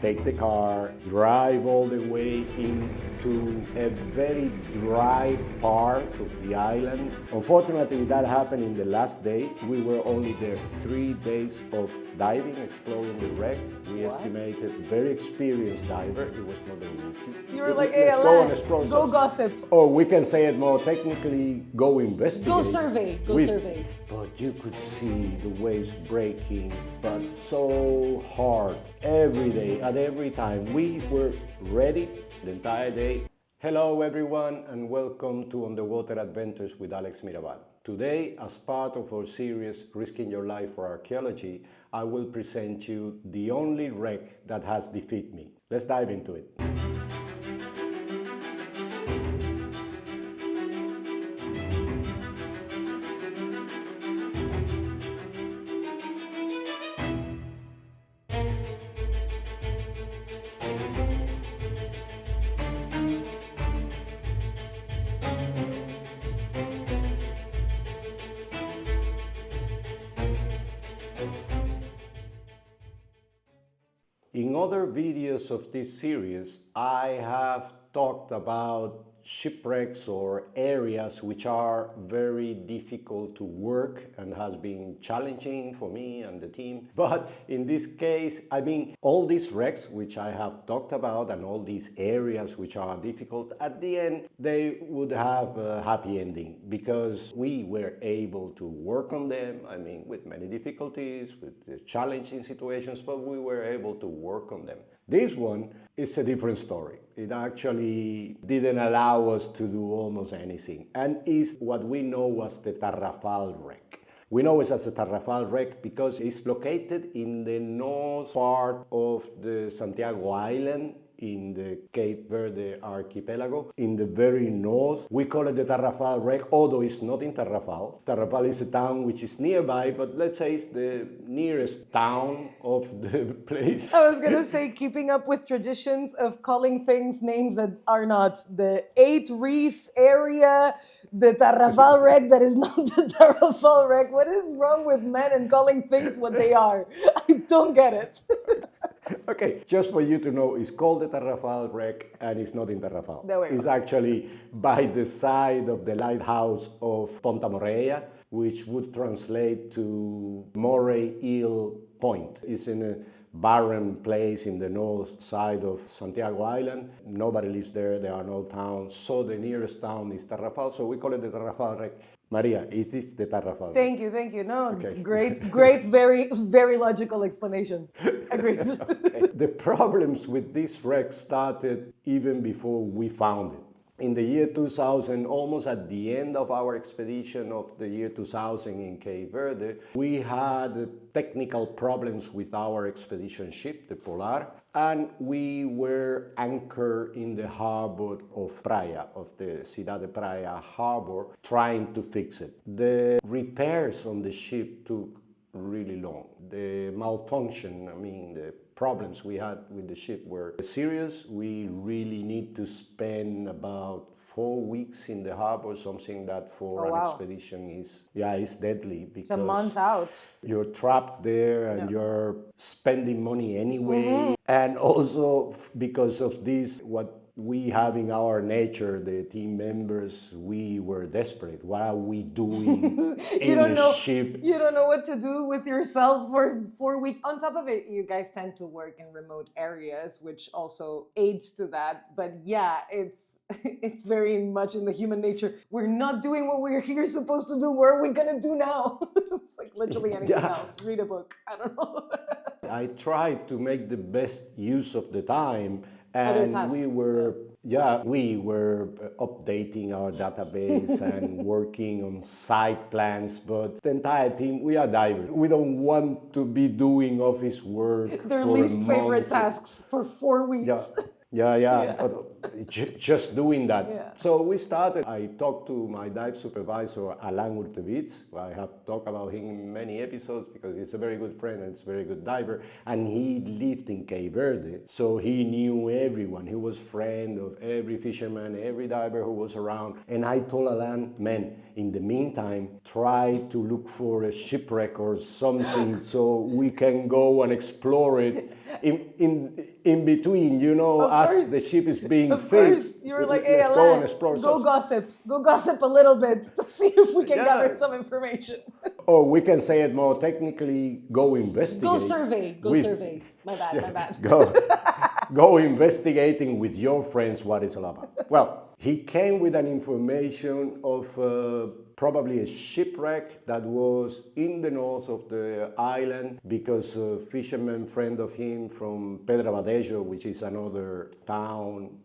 take the car, drive all the way into a very dry part of the island. Unfortunately, that happened in the last day. We were only there 3 days of diving, exploring the wreck. We estimated very experienced diver. It was not a rookie. You were like, hey, let's go and explore go something. gossip. Or we can say it more technically, go investigate. Go survey, go survey. But you could see the waves breaking, but so hard, every day, at every time. We were ready the entire day. Hello everyone, and welcome to Underwater Adventures with Alex Mirabal. Today, as part of our series Risking Your Life for Archaeology, I will present you the only wreck that has defeated me. Let's dive into it. In other videos of this series, I have talked about shipwrecks or areas which are very difficult to work and has been challenging for me and the team. But in this case, I mean, all these wrecks which I have talked about and all these areas which are difficult, at the end, they would have a happy ending because we were able to work on them. I mean, with many difficulties, with challenging situations, but we were able to work on them. This one is a different story. It actually didn't allow us to do almost anything, and is what we know as the Tarrafal wreck. We know it as a Tarrafal wreck because it's located in the north part of the Santiago Island in the Cape Verde archipelago, in the very north. We call it the Tarrafal wreck, although it's not in Tarrafal. Tarrafal is a town which is nearby, but let's say it's the nearest town of the place. I was gonna say, keeping up with traditions of calling things names that are not. The 8 Reef area, the Tarrafal wreck that is not the Tarrafal wreck. What is wrong with men and calling things what they are? I don't get it. Okay, just for you to know, it's called the Tarrafal wreck and it's not in Tarrafal. It's actually by the side of the lighthouse of Ponta Morella, which would translate to Moray Eel Point. It's in a barren place in the north side of Santiago Island. Nobody lives there, there are no towns, so the nearest town is Tarrafal, so we call it the Tarrafal wreck. Maria, is this the Tarrafal? Thank you. No, okay. Great, very logical explanation. Agreed. Okay. The problems with this wreck started even before we found it. In the year 2000, almost at the end of our expedition of the year 2000 in Cape Verde, we had technical problems with our expedition ship, the Polar, and we were anchored in the harbor of Praia, of the Ciudad de Praia harbor, trying to fix it. The repairs on the ship took really long. The malfunction, I mean, the problems we had with the ship were serious. We really need to spend about 4 weeks in the harbor, something that for an expedition is deadly because it's a month out. You're trapped there and you're spending money anyway. And also because of this, what we have in our nature, the team members, we were desperate. What are we doing in a ship? You don't know what to do with yourselves for 4 weeks. On top of it, you guys tend to work in remote areas, which also aids to that. But yeah, it's very much in the human nature. We're not doing what we're here supposed to do. What are we gonna do now? It's like literally anything else. Read a book. I don't know. I tried to make the best use of the time. And we were updating our database and working on site plans, but the entire team, we are divers. We don't want to be doing office work. Their least favorite tasks for 4 weeks. Just doing that. So we started. I talked to my dive supervisor, Alan Urtevitz. I have talked about him in many episodes because he's a very good friend and he's a very good diver. And he lived in Cape Verde, so he knew everyone. He was friend of every fisherman, every diver who was around. And I told Alan, man, in the meantime, try to look for a shipwreck or something so we can go and explore it in between, you know, Of as course. the ship is being Of course, fixed. you were like, "Hey, Let's go and Alain, explore. go gossip. Go gossip a little bit to see if we can gather Yeah. some information." Or we can say it more technically, go investigate. Go survey. Go survey. My bad. Yeah, My bad. go investigating with your friends what it's all about. Well, he came with an information of probably a shipwreck that was in the north of the island, because a fisherman friend of him from Pedrabadejo, which is another town,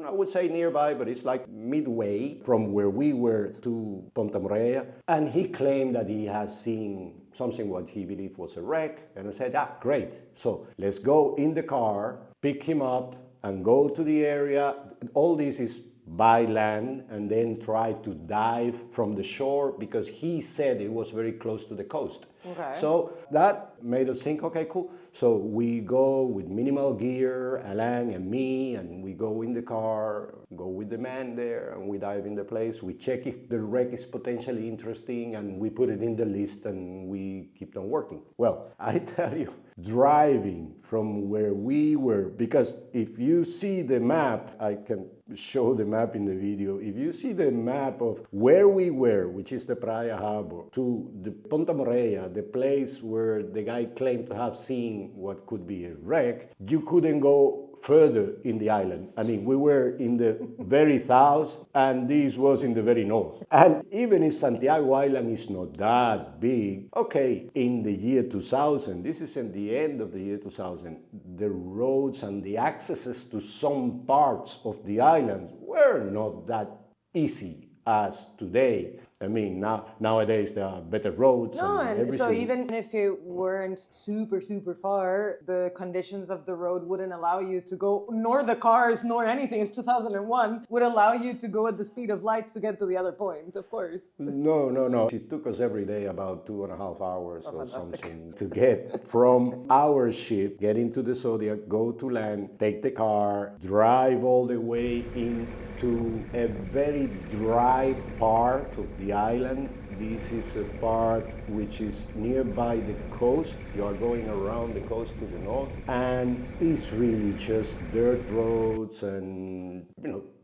I would say nearby, but it's like midway from where we were to Ponta Morella. And he claimed that he has seen something what he believed was a wreck. And I said, great. So let's go in the car, pick him up, and go to the area. All this is by land, and then try to dive from the shore, because he said it was very close to the coast. Okay. So that made us think, okay, cool. So we go with minimal gear, Alain and me, and we go in the car, go with the man there, and we dive in the place. We check if the wreck is potentially interesting, and we put it in the list, and we keep on working. Well, I tell you, driving from where we were, because if you see the map, I can show the map in the video. If you see the map of where we were, which is the Praia Harbor, to the Ponta Morella, the place where the guy claimed to have seen what could be a wreck, you couldn't go further in the island. I mean, we were in the very south, and this was in the very north. And even if Santiago Island is not that big, okay, in the year 2000, this is in the end of the year 2000, the roads and the accesses to some parts of the island were not that easy as today. I mean, nowadays there are better roads. No, and and everything. so even if it weren't super far, the conditions of the road wouldn't allow you to go, nor the cars, nor anything. It's 2001, would allow you to go at the speed of light to get to the other point, of course. No. It took us every day about 2.5 hours or fantastic. something to get from our ship, get into the Zodiac, go to land, take the car, drive all the way into a very dry part of the island. This is a part which is nearby the coast. You are going around the coast to the north, and it's really just dirt roads and,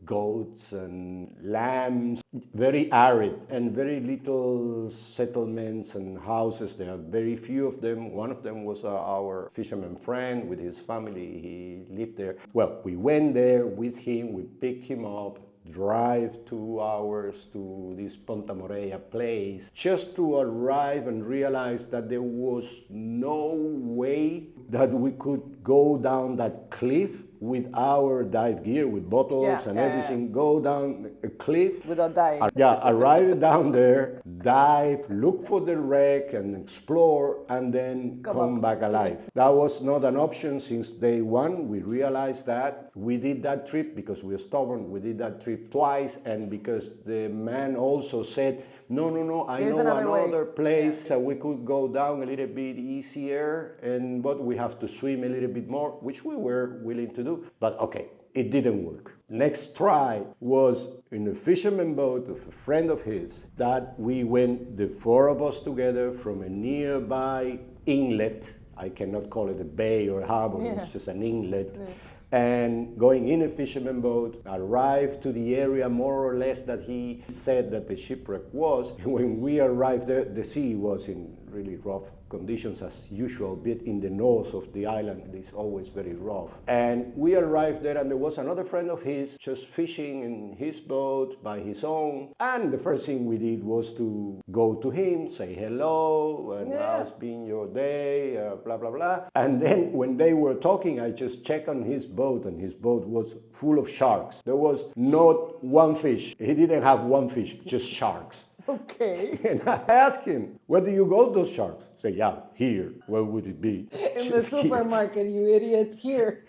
goats and lambs. Very arid, and very little settlements and houses. There are very few of them. One of them was our fisherman friend with his family. He lived there. Well, we went there with him. We picked him up, drive 2 hours to this Ponta Morella place, just to arrive and realize that there was no way that we could go down that cliff with our dive gear, with bottles and everything, go down a cliff. Without dying. Arrive down there, dive, look for the wreck and explore, and then come back alive. That was not an option since day one. We realized that. We did that trip because we're stubborn. We did that trip twice, and because the man also said, no, I Here's know another place that we could go down a little bit easier, but we have to swim a little bit more, which we were willing to do. But okay, it didn't work. Next try was in a fisherman boat of a friend of his, that we went, the four of us together, from a nearby inlet. I cannot call it a bay or a harbor, it's just an inlet. And going in a fisherman boat, arrived to the area more or less that he said that the shipwreck was. When we arrived there, the sea was in really rough conditions as usual, but in the north of the island, it's always very rough. And we arrived there, and there was another friend of his just fishing in his boat by his own. And the first thing we did was to go to him, say hello, and how's been your day, blah, blah, blah. And then when they were talking, I just checked on his boat, and his boat was full of sharks. There was not one fish. He didn't have one fish, just sharks. Okay. And I asked him, where do you got those sharks? Say, here. Where would it be? In the supermarket, you idiot, here.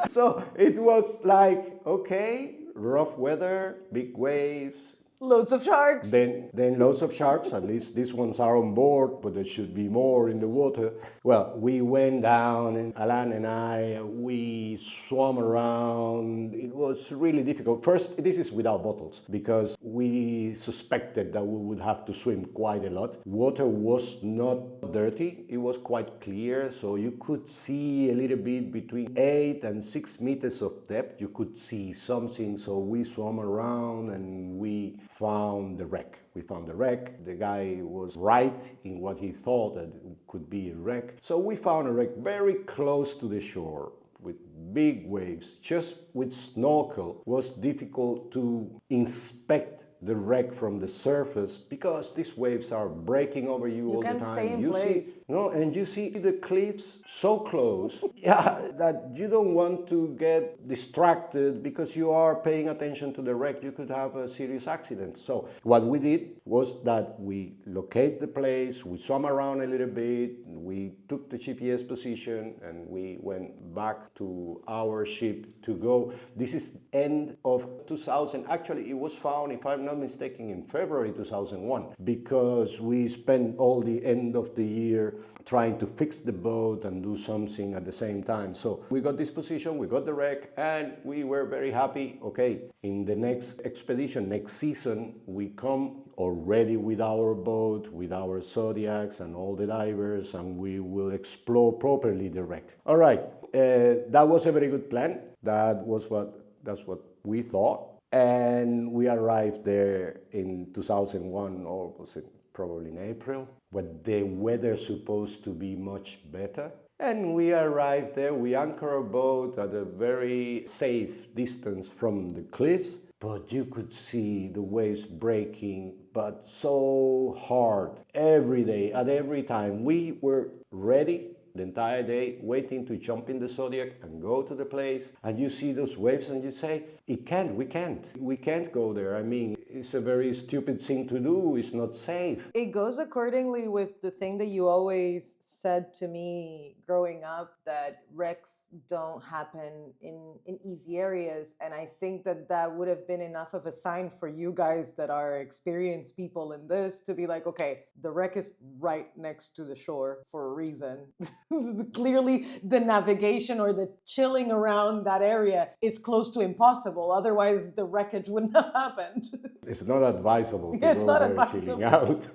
So it was like, okay, rough weather, big waves. Loads of sharks. Then loads of sharks, at least these ones are on board, but there should be more in the water. Well, we went down, and Alan and I, we we swam around. It was really difficult. First, this is without bottles because we suspected that we would have to swim quite a lot. Water was not dirty, it was quite clear, so you could see a little bit between 8 and 6 meters of depth. You could see something, so we swam around and we found the wreck. We found the wreck. The guy was right in what he thought that it could be a wreck. So we found a wreck very close to the shore with big waves. Just with snorkel was difficult to inspect the wreck from the surface because these waves are breaking over you all the time. You can't stay in place. And you see the cliffs so close, yeah, that you don't want to get distracted because you are paying attention to the wreck. You could have a serious accident. So what we did was that we locate the place, we swam around a little bit, we took the GPS position, and we went back to our ship to go. This is end of 2000. Actually, it was found, if I'm not mistaken, in February 2001, because we spent all the end of the year trying to fix the boat and do something at the same time. So we got this position, we got the wreck, and we were very happy. Okay, in the next expedition, next season, we come already with our boat, with our zodiacs and all the divers, and we will explore properly the wreck. All right, that was a very good plan. That's what we thought. And we arrived there in 2001, or was it probably in April, when the weather's supposed to be much better. And we arrived there, we anchored our boat at a very safe distance from the cliffs, but you could see the waves breaking, but so hard, every day, at every time. We were ready the entire day, waiting to jump in the Zodiac and go to the place, and you see those waves and you say, we can't go there. I mean, it's a very stupid thing to do, it's not safe. It goes accordingly with the thing that you always said to me growing up, that wrecks don't happen in easy areas. And I think that would have been enough of a sign for you guys that are experienced people in this to be like, okay, the wreck is right next to the shore for a reason. Clearly, the navigation or the chilling around that area is close to impossible. Otherwise, the wreckage wouldn't have happened. It's not advisable to Yeah, it's go not there advisable. chilling out.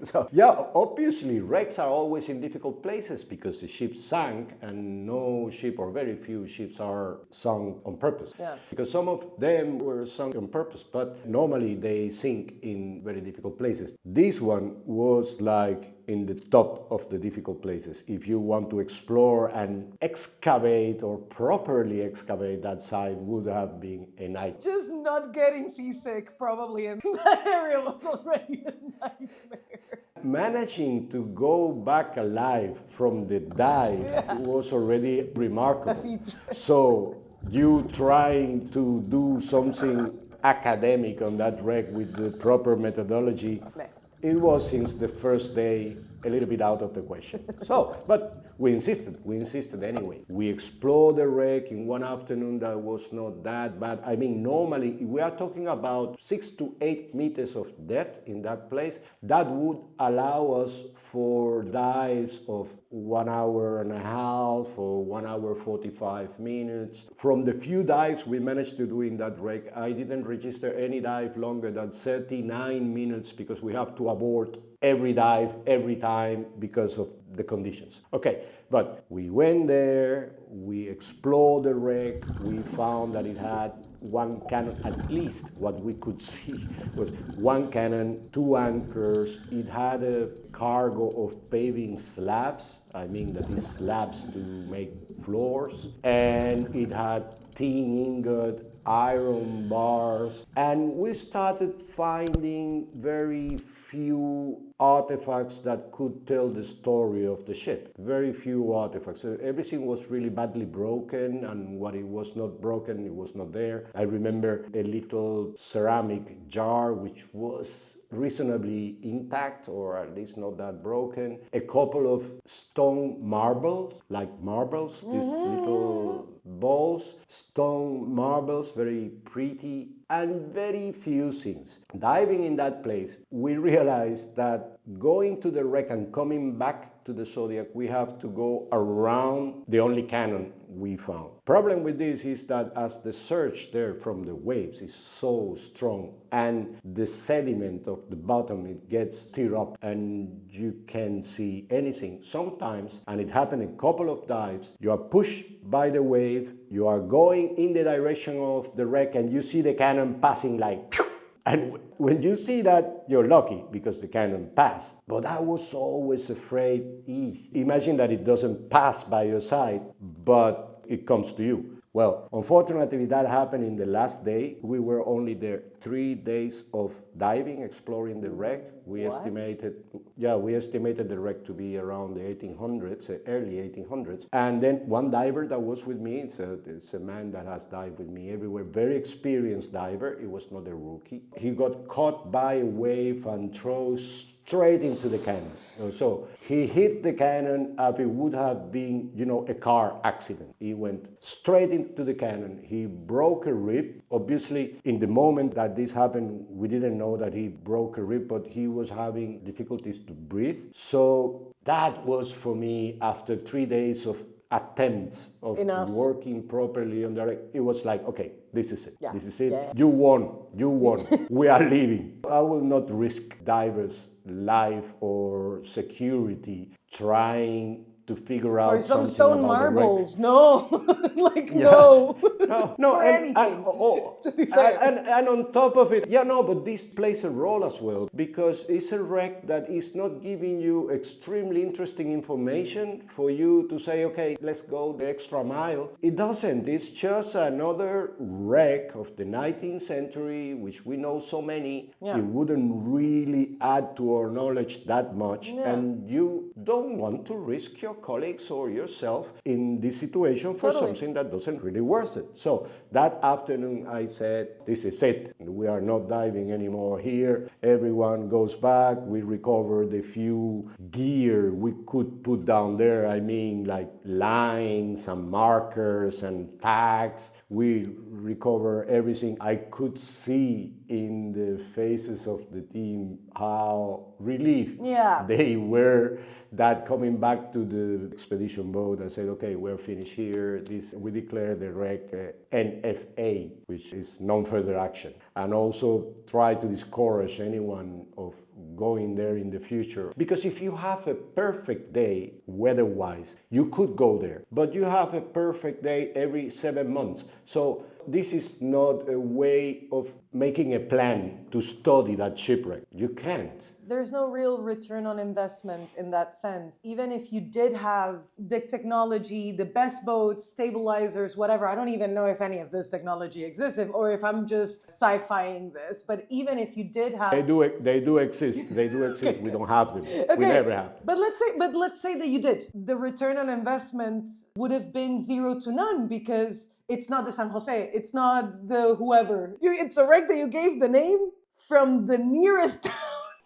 So, yeah, obviously, wrecks are always in difficult places because the ship sank, and no ship or very few ships are sunk on purpose. Yeah. Because some of them were sunk on purpose, but normally they sink in very difficult places. This one was like in the top of the difficult places. If you want to explore and excavate or properly excavate that site, would have been a nightmare. Just not getting seasick probably in that area was already a nightmare. Managing to go back alive from the dive was already remarkable. A feat. So you trying to do something academic on that wreck with the proper methodology, it was since the first day a little bit out of the question. So, but we insisted anyway. We explored the wreck in one afternoon. That was not that bad. I mean, normally we are talking about 6 to 8 meters of depth in that place. That would allow us for dives of 1 hour and a half or 1 hour 45 minutes. From the few dives we managed to do in that wreck, I didn't register any dive longer than 39 minutes because we have to abort every dive, every time because of the conditions. Okay, but we went there, we explored the wreck, we found that it had one cannon, at least what we could see was one cannon, 2 anchors. It had a cargo of paving slabs, I mean that is slabs to make floors, and it had tin ingot, iron bars, and we started finding very few artifacts that could tell the story of the ship. Very few artifacts. So everything was really badly broken, and what it was not broken, it was not there. I remember a little ceramic jar which was reasonably intact, or at least not that broken. A couple of stone marbles, like marbles, these little balls, stone marbles, very pretty, and very few things. Diving in that place, we realized that going to the wreck and coming back to the Zodiac, we have to go around the only cannon we found. Problem with this is that as the surge there from the waves is so strong and the sediment of the bottom, it gets stirred up and you can't see anything. Sometimes, and it happened a couple of dives, you are pushed by the wave, you are going in the direction of the wreck and you see the cannon passing like pew! And when you see that, you're lucky because the cannon passed. But I was always afraid, imagine that it doesn't pass by your side, but it comes to you. Well, unfortunately, that happened in the last day. We were only there 3 days of diving, exploring the wreck. We estimated the wreck to be around the 1800s, early 1800s. And then one diver that was with me, it's a man that has dived with me everywhere, very experienced diver. It was not a rookie. He got caught by a wave and thrown straight into the cannon. So he hit the cannon as it would have been, a car accident. He went straight into the cannon. He broke a rib. Obviously, in the moment that this happened, we didn't know that he broke a rib, but he was having difficulties to breathe. So that was for me, after 3 days of attempts of working properly on the wreck, it was like, okay, this is it. Yeah. This is it. Yeah. You won. We are leaving. I will not risk divers' life or security trying to figure out for some something stone about marbles. No, no. No, anything. To be fair. And on top of it, but this plays a role as well because it's a wreck that is not giving you extremely interesting information for you to say, okay, let's go the extra mile. It doesn't. It's just another wreck of the 19th century, which we know so many. Yeah. It wouldn't really add to our knowledge that much, and you don't want to risk your colleagues or yourself in this situation for something that doesn't really worth it. So that afternoon I said, this is it. We are not diving anymore here. Everyone goes back. We recovered a few gear we could put down there. I mean, like lines and markers and tags. We recover everything. I could see in the faces of the team how relieved they were that coming back to the expedition boat and said, okay, we're finished here. We declare the wreck NFA, which is non-further action, and also try to discourage anyone of going there in the future. Because if you have a perfect day, weather-wise, you could go there, but you have a perfect day every 7 months. So this is not a way of making a plan to study that shipwreck. You can't. There's no real return on investment in that sense. Even if you did have the technology, the best boats, stabilizers, whatever, I don't even know if any of this technology exists, or if I'm just sci-fiing this, but even if you did have... They do exist. They do exist. We don't have them. Okay. We never have them. But let's say that you did. The return on investment would have been 0 to none because it's not the San Jose, it's not the whoever. It's a wreck that you gave the name from the nearest town.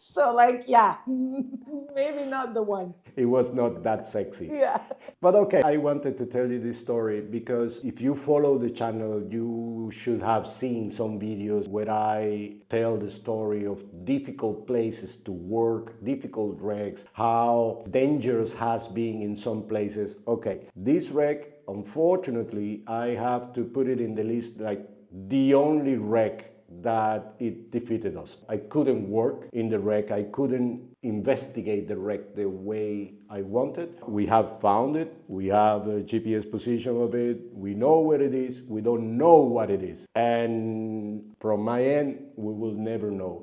So maybe not the one. It was not that sexy. Yeah. But okay, I wanted to tell you this story because if you follow the channel, you should have seen some videos where I tell the story of difficult places to work, difficult wrecks, how dangerous has been in some places. Okay, this wreck, unfortunately, I have to put it in the list like the only wreck that it defeated us. I couldn't work in the wreck. I couldn't investigate the wreck the way I wanted. We have found it. We have a GPS position of it. We know where it is. We don't know what it is. And from my end, we will never know.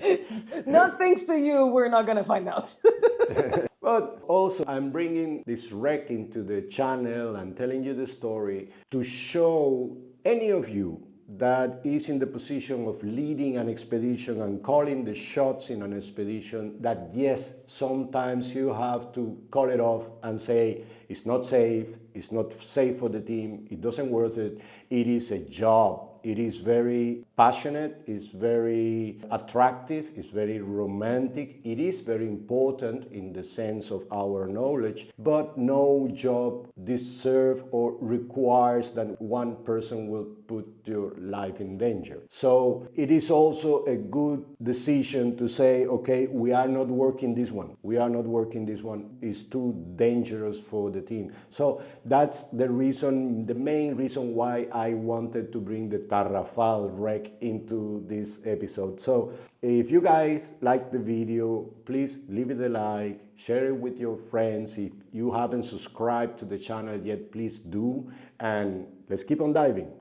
Not thanks to you, we're not gonna find out. But also, I'm bringing this wreck into the channel and telling you the story to show any of you that is in the position of leading an expedition and calling the shots in an expedition, that yes, sometimes you have to call it off and say, it's not safe for the team, it doesn't worth it, it is a job. It is very passionate, it's very attractive, it's very romantic. It is very important in the sense of our knowledge, but no job deserves or requires that one person will put your life in danger. So it is also a good decision to say, okay, we are not working this one. We are not working this one. It's too dangerous for the team. So that's the reason, the main reason why I wanted to bring the Tarrafal wreck into this episode. So if you guys like the video, please leave it a like, share it with your friends. If you haven't subscribed to the channel yet, please do, and let's keep on diving.